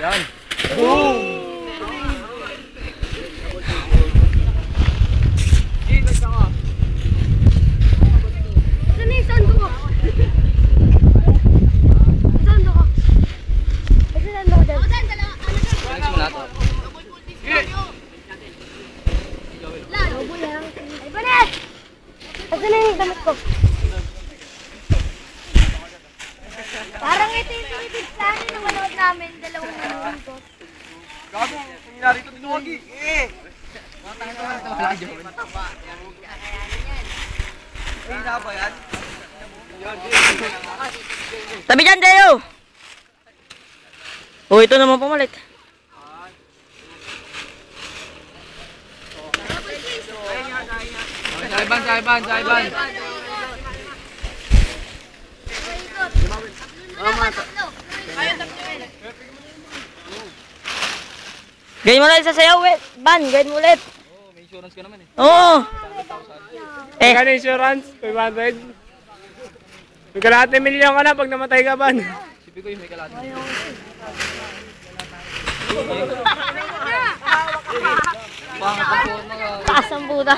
Yan. Boom! Parang ito yung pinipigsanin na manood namin, dalawang minuto. Gago, nangyari ito tinuwagi. Tabi dyan, Deo! Oh, ito naman pumalit. Saiban. Gawin mo ulit sa sayaw, Ban. Gawin mo ulit. Oh, may insurance ka naman eh. Oo. Magkano insurance? 500? May kalahati milyon ka na pag namatay ka, Ban. Sipi ko yung may kalahati. Taas ang Buda.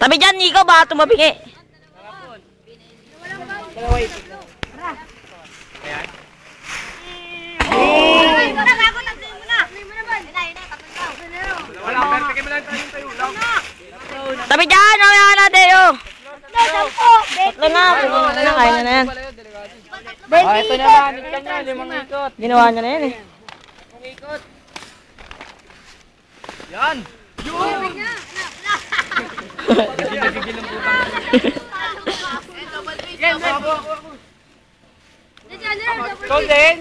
Tabi dyan, Nico. Baka tumabingi. Tabi dyan, mamaya na, Deo. Tatlo na. Kaya na yan. Ito naman. Ikot na. 5 ikot. Ginawa niya na yan eh. Yan. Gigil ang putang. Ikaw din.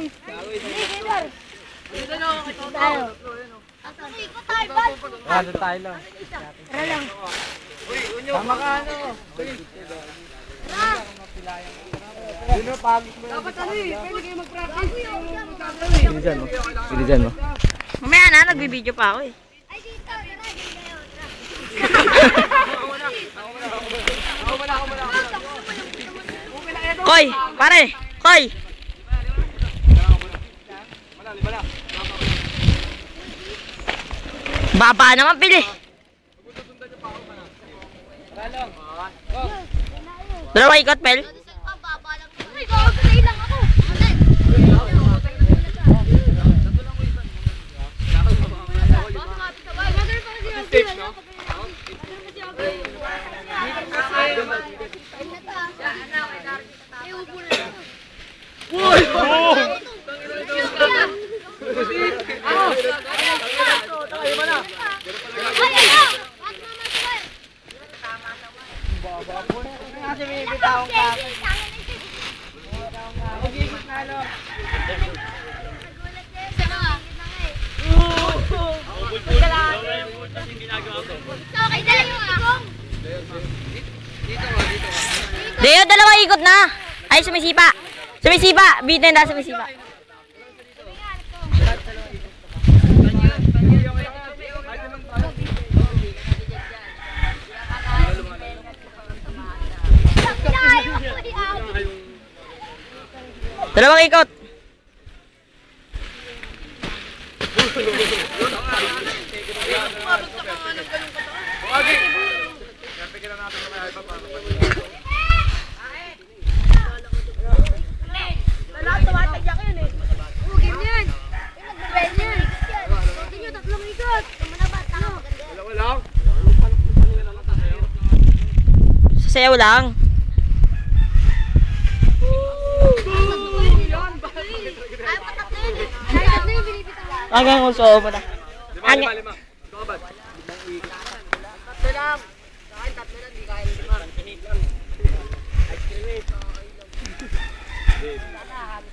Tayo lang. Tama ka ano. Dapat ano eh, pwede kayo mag-practice. Bilisan mo. Mamaya na, nagbibideo pa ako eh. Koy, pare, Koy. Baba naman pili. Dalawa ikot, Pel. Deo, dalawa ikot na. Ay, sumisipa. Sumisipa. Bitin na, sumisipa. Dalawang ikot. Sayaw lang. Hanggang uso mo na. Lima. Ito ka ba? Tatlo lang. Tatlo lang, di kaya 5.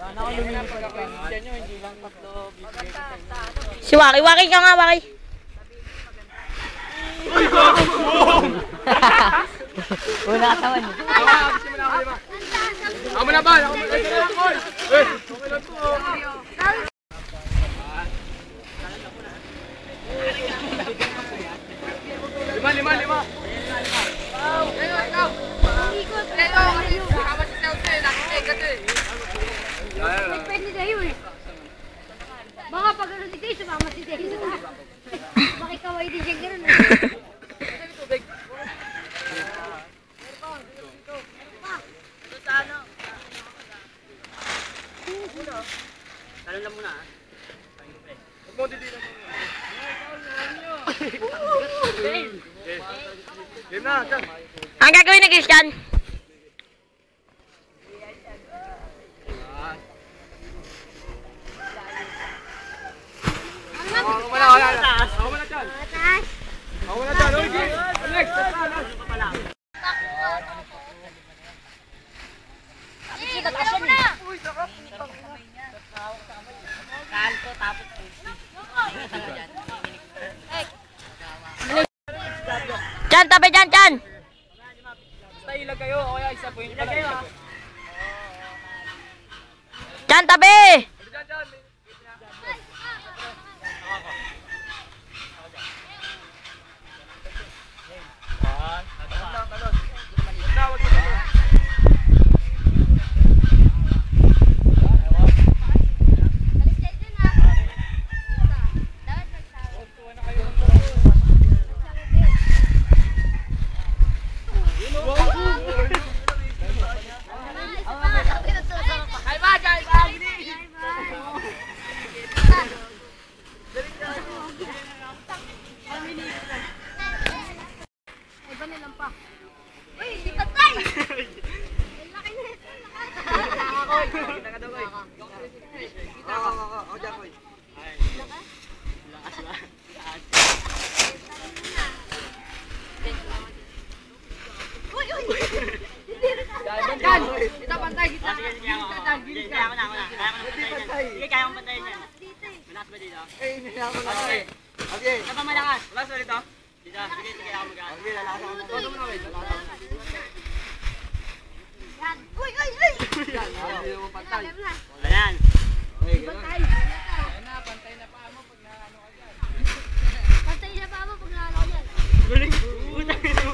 Sana ako lumilipad ka. Hindi lang tatlo. Si Waki, Waki ka nga, Waki. Una katawan niyo. Ako na ba? Ako na ba? Lima. sumama si Jason. Makikaway din siya gano'n. Talon lang muna. Game na, Chan. Ang gagawin ni Christian? Ako muna, Chan. Atas. Ako muna, Chan. Uy, Jay. Alex, Chan, tabi dyan, Chan! Basta ilag kayo, o kaya isa point pa lang. Chan, tabi! Uy, si Tatay! Laki na ito. Ako dyan, Koy. Uy, uy! Chan, kita pantay, kita. Sige, kaya ko na. Sige, kaya kong pantayin yan. Malakas ba dito? Eh, hinahan ko na. Okay. Ano ba malakas? Malakas ba dito? Dito, sige, kaya ako mag-aas. Okay, lalakas ako. Todo mo na, wait. Lalakas ako. Uy, uy, uy! Yan, hindi mo pantay. Wala yan. Okay, ganun. Pantay na pa mo pag naano ka yan. Guling. Utang ino.